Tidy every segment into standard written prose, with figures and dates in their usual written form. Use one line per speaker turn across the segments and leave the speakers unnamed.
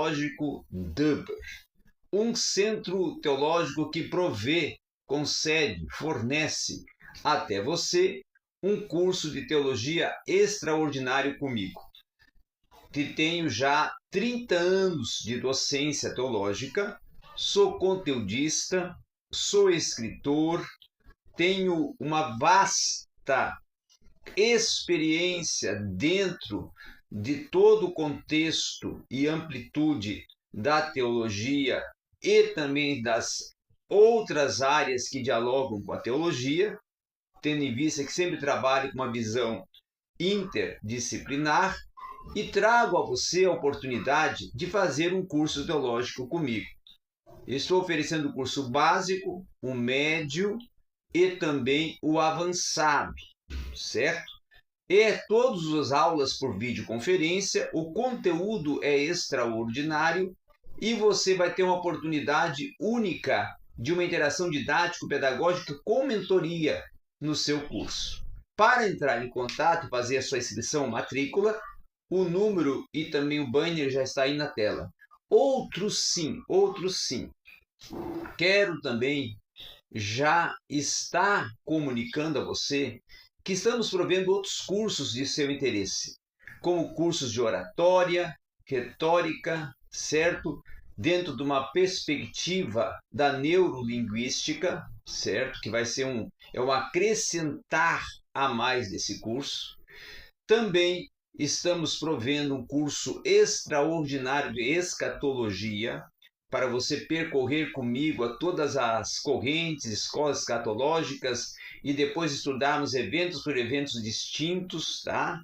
Teológico Dubber, um centro teológico que provê, concede, fornece até você um curso de teologia extraordinário comigo. Que tenho já 30 anos de docência teológica, sou conteudista, sou escritor, tenho uma vasta experiência dentro de todo o contexto e amplitude da teologia e também das outras áreas que dialogam com a teologia, tendo em vista que sempre trabalho com uma visão interdisciplinar, e trago a você a oportunidade de fazer um curso teológico comigo. Estou oferecendo o curso básico, o médio e também o avançado, certo? E todas as aulas por videoconferência, o conteúdo é extraordinário e você vai ter uma oportunidade única de uma interação didático-pedagógica com mentoria no seu curso. Para entrar em contato e fazer a sua inscrição, matrícula, o número e também o banner já está aí na tela. Outro sim. Quero também já estar comunicando a você que estamos provendo outros cursos de seu interesse, como cursos de oratória, retórica, certo? Dentro de uma perspectiva da neurolinguística, certo? Que vai ser um acrescentar a mais desse curso. Também estamos provendo um curso extraordinário de escatologia, para você percorrer comigo a todas as correntes, escolas escatológicas e depois estudarmos eventos por eventos distintos, tá?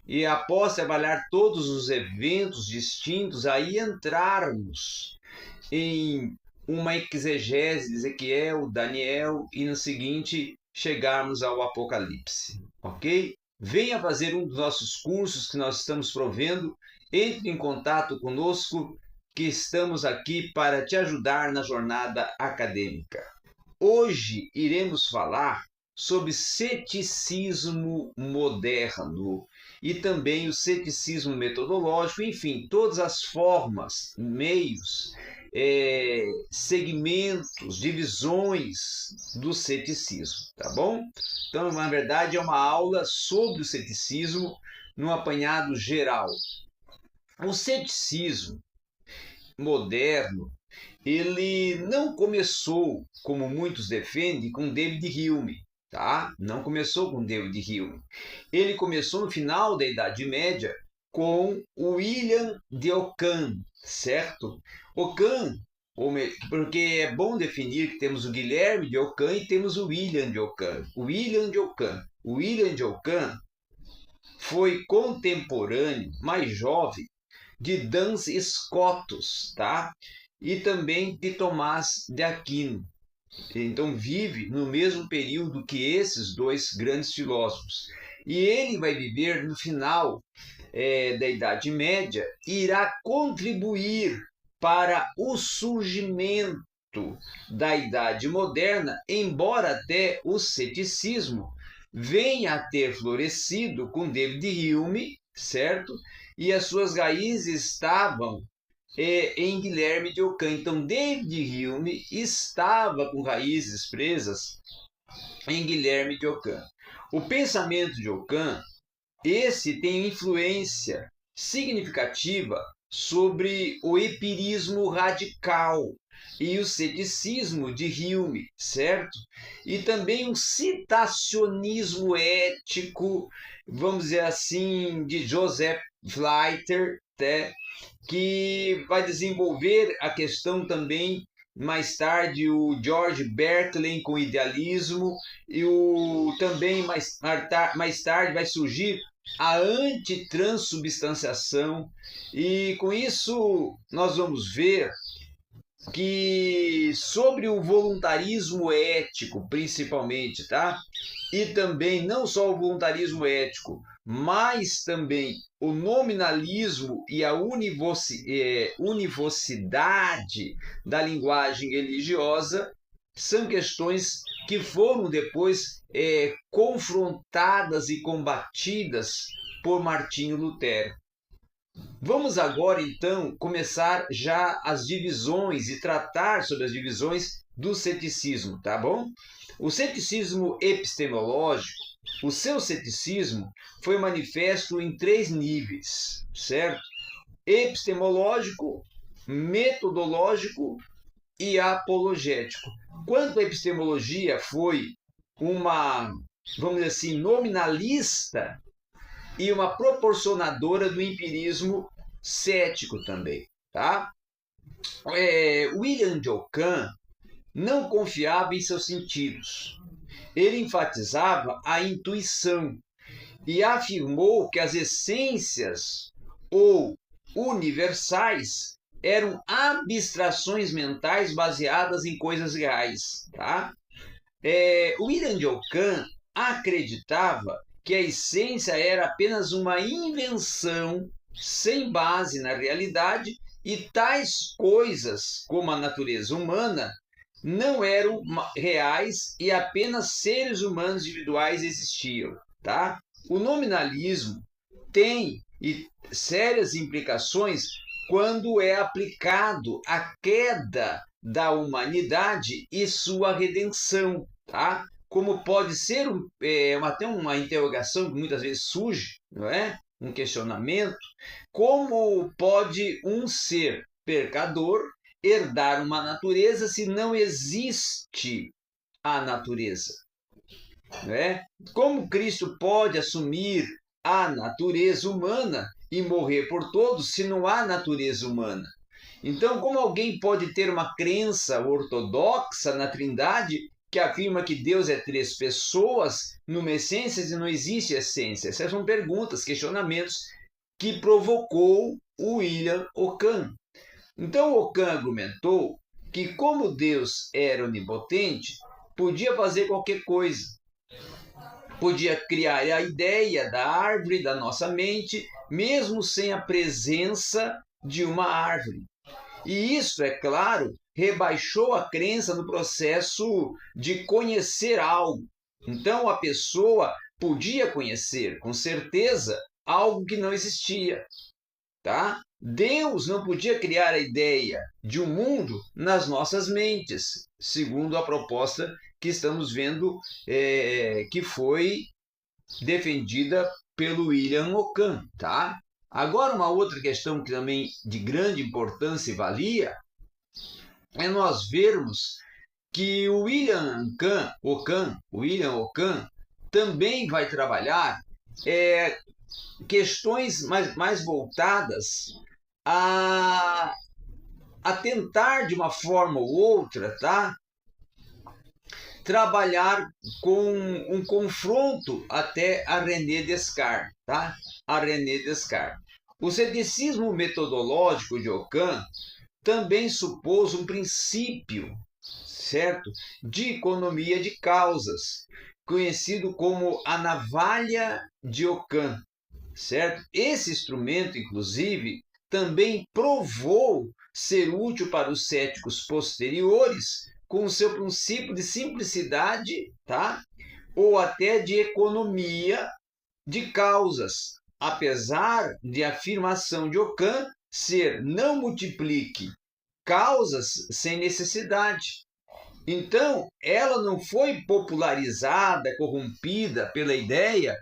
E após trabalhar todos os eventos distintos, aí entrarmos em uma exegese de Ezequiel, Daniel e no seguinte chegarmos ao Apocalipse, ok? Venha fazer um dos nossos cursos que nós estamos provendo, entre em contato conosco, que estamos aqui para te ajudar na jornada acadêmica. Hoje iremos falar sobre ceticismo moderno e também o ceticismo metodológico, enfim, todas as formas, meios, segmentos, divisões do ceticismo, tá bom? Então, na verdade, é uma aula sobre o ceticismo num apanhado geral. O ceticismo moderno, ele não começou, como muitos defendem, com David Hume, tá? Não começou com David Hume. Ele começou no final da Idade Média com William de Ockham, certo? Ockham, porque é bom definir que temos o Guilherme de Ockham e temos o William de Ockham. William de Ockham foi contemporâneo, mais jovem, de Duns Scotus, tá? E também de Tomás de Aquino. Então vive no mesmo período que esses dois grandes filósofos. E ele vai viver no final da Idade Média e irá contribuir para o surgimento da Idade Moderna, embora até o ceticismo venha a ter florescido com David Hume, certo? E as suas raízes estavam em Guilherme de Ockham. Então, David Hume estava com raízes presas em Guilherme de Ockham. O pensamento de Ockham, esse tem influência significativa sobre o empirismo radical e o ceticismo de Hume, certo? E também um citacionismo ético, vamos dizer assim, de Joseph Fleiter, que vai desenvolver a questão também mais tarde o George Berkeley com o idealismo e também mais tarde vai surgir a antitransubstanciação, e com isso nós vamos ver que sobre o voluntarismo ético, principalmente, tá? E também não só o voluntarismo ético, mas também o nominalismo e a univocidade da linguagem religiosa são questões que foram depois confrontadas e combatidas por Martinho Lutero. Vamos agora, então, começar já as divisões e tratar sobre as divisões do ceticismo, tá bom? O ceticismo epistemológico, o seu ceticismo foi manifesto em 3 níveis, certo? Epistemológico, metodológico e apologético. Quanto à epistemologia foi uma, vamos dizer assim, nominalista e uma proporcionadora do empirismo cético também, tá? William de Ockham não confiava em seus sentidos. Ele enfatizava a intuição e afirmou que as essências ou universais eram abstrações mentais baseadas em coisas reais, tá? William de Ockham acreditava que a essência era apenas uma invenção sem base na realidade e tais coisas como a natureza humana não eram reais e apenas seres humanos individuais existiam, tá? O nominalismo tem sérias implicações quando é aplicado à queda da humanidade e sua redenção, tá? Como pode ser até uma interrogação que muitas vezes surge, não é? Um questionamento, como pode um ser pecador herdar uma natureza se não existe a natureza? Não é? Como Cristo pode assumir a natureza humana e morrer por todos se não há natureza humana? Então, como alguém pode ter uma crença ortodoxa na Trindade que afirma que Deus é 3 pessoas numa essência e não existe essência? Essas são perguntas, questionamentos que provocou o William Ockham. Então, Ockham argumentou que, como Deus era onipotente, podia fazer qualquer coisa. Podia criar a ideia da árvore da nossa mente, mesmo sem a presença de uma árvore. E isso, é claro, rebaixou a crença no processo de conhecer algo. Então, a pessoa podia conhecer, com certeza, algo que não existia. Tá? Deus não podia criar a ideia de um mundo nas nossas mentes, segundo a proposta que estamos vendo que foi defendida pelo William Ockham. Tá? Agora, uma outra questão que também de grande importância e valia é nós vermos que o William Ockham também vai trabalhar questões mais voltadas a tentar, de uma forma ou outra, tá? Trabalhar com um confronto até a René Descartes. Tá? A René Descartes. O ceticismo metodológico de Ockham também supôs um princípio, certo, de economia de causas, conhecido como a navalha de Ockham, certo? Esse instrumento, inclusive, também provou ser útil para os céticos posteriores com o seu princípio de simplicidade, tá? Ou até de economia de causas, apesar de a afirmação de Ockham ser não multiplique causas sem necessidade. Então, ela não foi popularizada, corrompida pela ideia,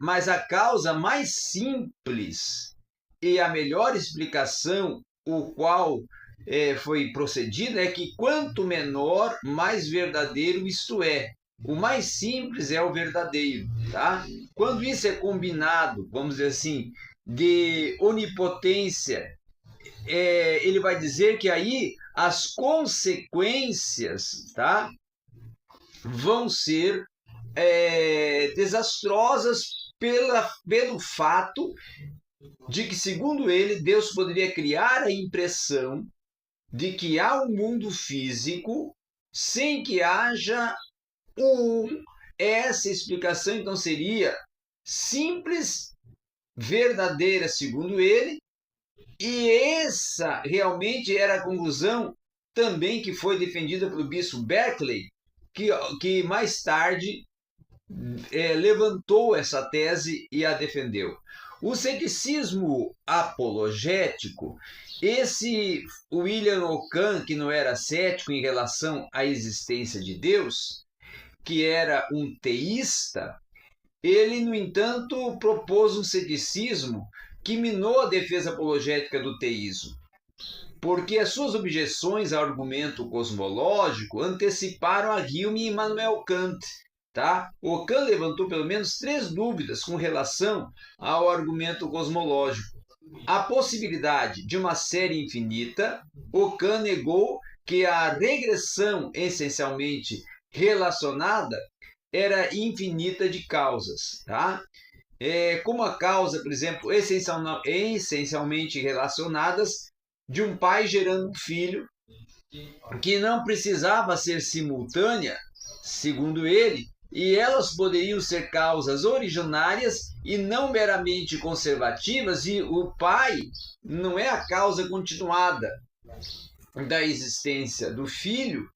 mas a causa mais simples e a melhor explicação, o qual foi procedida, é que quanto menor, mais verdadeiro isto é. O mais simples é o verdadeiro, tá? Quando isso é combinado, vamos dizer assim, de onipotência, ele vai dizer que aí as consequências, tá, vão ser desastrosas pelo fato de que, segundo ele, Deus poderia criar a impressão de que há um mundo físico sem que haja essa explicação, então, seria simples, verdadeira, segundo ele, e essa realmente era a conclusão também que foi defendida pelo bispo Berkeley, que mais tarde levantou essa tese e a defendeu. O ceticismo apologético, esse William Ockham, que não era cético em relação à existência de Deus, que era um teísta, ele, no entanto, propôs um ceticismo que minou a defesa apologética do teísmo, porque as suas objeções ao argumento cosmológico anteciparam a Hume e Immanuel Kant. Tá? Ockham levantou pelo menos 3 dúvidas com relação ao argumento cosmológico. A possibilidade de uma série infinita. Ockham negou que a regressão essencialmente relacionada era infinita de causas. Tá? Como a causa, por exemplo, essencialmente relacionadas de um pai gerando um filho, que não precisava ser simultânea, segundo ele, e elas poderiam ser causas originárias e não meramente conservativas, e o pai não é a causa continuada da existência do filho,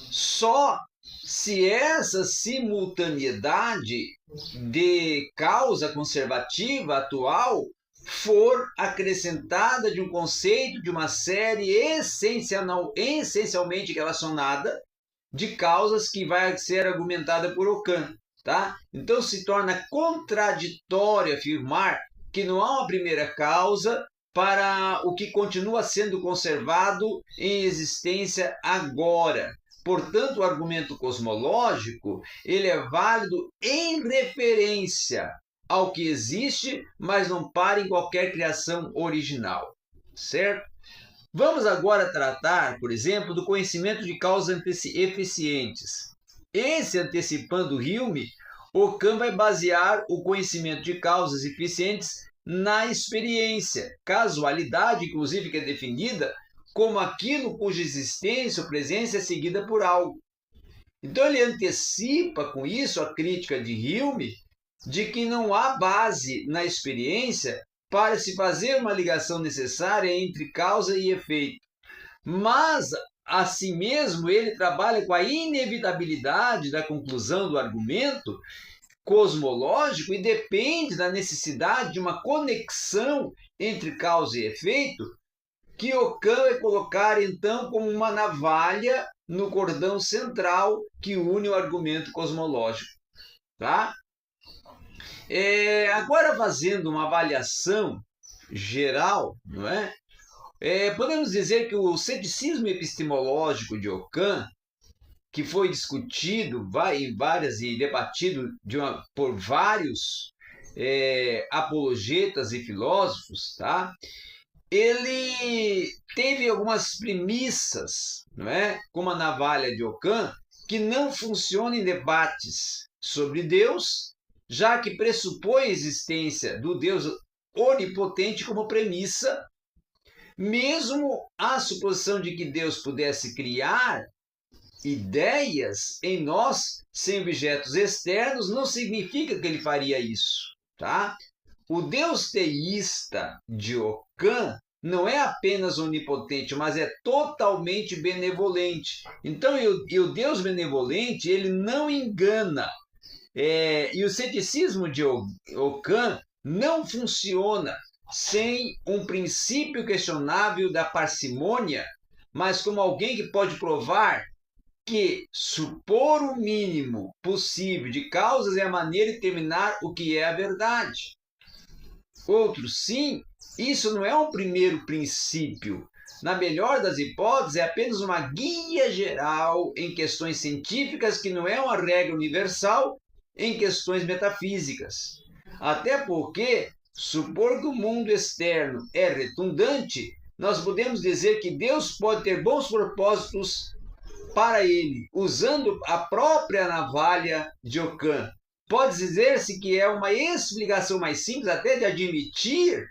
só se essa simultaneidade de causa conservativa atual for acrescentada de um conceito de uma série essencialmente relacionada de causas que vai ser argumentada por Ockham. Tá? Então se torna contraditório afirmar que não há uma primeira causa para o que continua sendo conservado em existência agora. Portanto, o argumento cosmológico ele é válido em referência ao que existe, mas não para em qualquer criação original. Certo? Vamos agora tratar, por exemplo, do conhecimento de causas eficientes. Esse, antecipando Hume, Ockham vai basear o conhecimento de causas eficientes na experiência, casualidade, inclusive, que é definida como aquilo cuja existência ou presença é seguida por algo. Então ele antecipa com isso a crítica de Hume de que não há base na experiência para se fazer uma ligação necessária entre causa e efeito. Mas, assim mesmo, ele trabalha com a inevitabilidade da conclusão do argumento cosmológico e depende da necessidade de uma conexão entre causa e efeito, que Ockham vai colocar, então, como uma navalha no cordão central que une o argumento cosmológico. Tá? Agora, fazendo uma avaliação geral, não é? Podemos dizer que o ceticismo epistemológico de Ockham, que foi discutido e debatido por vários apologetas e filósofos, tá? Ele teve algumas premissas, não é? Como a navalha de Ockham, que não funciona em debates sobre Deus, já que pressupõe a existência do Deus onipotente como premissa, mesmo a suposição de que Deus pudesse criar ideias em nós sem objetos externos não significa que ele faria isso. Tá? O Deus teísta de Ockham não é apenas onipotente, mas é totalmente benevolente. Então, o Deus benevolente, ele não engana. E o ceticismo de Ockham não funciona sem um princípio questionável da parcimônia, mas como alguém que pode provar que supor o mínimo possível de causas é a maneira de determinar o que é a verdade. Outro, sim, isso não é um primeiro princípio. Na melhor das hipóteses, é apenas uma guia geral em questões científicas que não é uma regra universal em questões metafísicas. Até porque, supor que o mundo externo é redundante, nós podemos dizer que Deus pode ter bons propósitos para ele, usando a própria navalha de Ockham. Pode dizer-se que é uma explicação mais simples até de admitir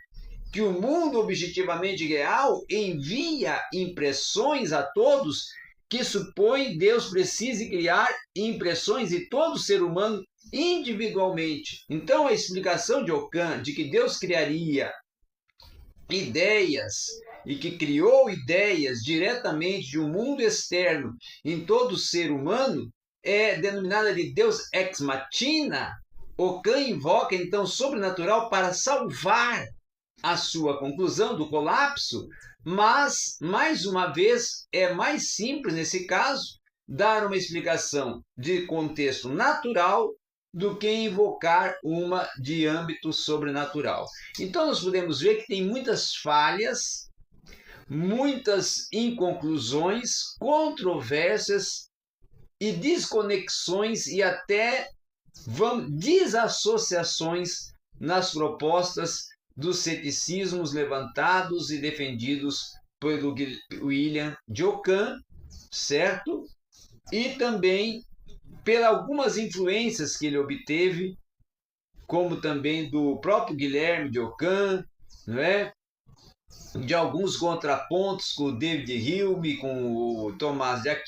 que o mundo objetivamente real envia impressões a todos que supõe Deus precise criar impressões de todo ser humano individualmente. Então, a explicação de Ockham de que Deus criaria ideias e que criou ideias diretamente de um mundo externo em todo ser humano é denominada de Deus ex machina, Ockham invoca então o sobrenatural para salvar a sua conclusão do colapso, mas, mais uma vez, é mais simples nesse caso dar uma explicação de contexto natural do que invocar uma de âmbito sobrenatural. Então nós podemos ver que tem muitas falhas, muitas inconclusões, controvérsias e desconexões e até desassociações nas propostas dos ceticismos levantados e defendidos pelo William de Ockham, certo? E também pelas algumas influências que ele obteve, como também do próprio Guilherme de Ockham, não é? De alguns contrapontos com o David Hume, com o Tomás de Aquino.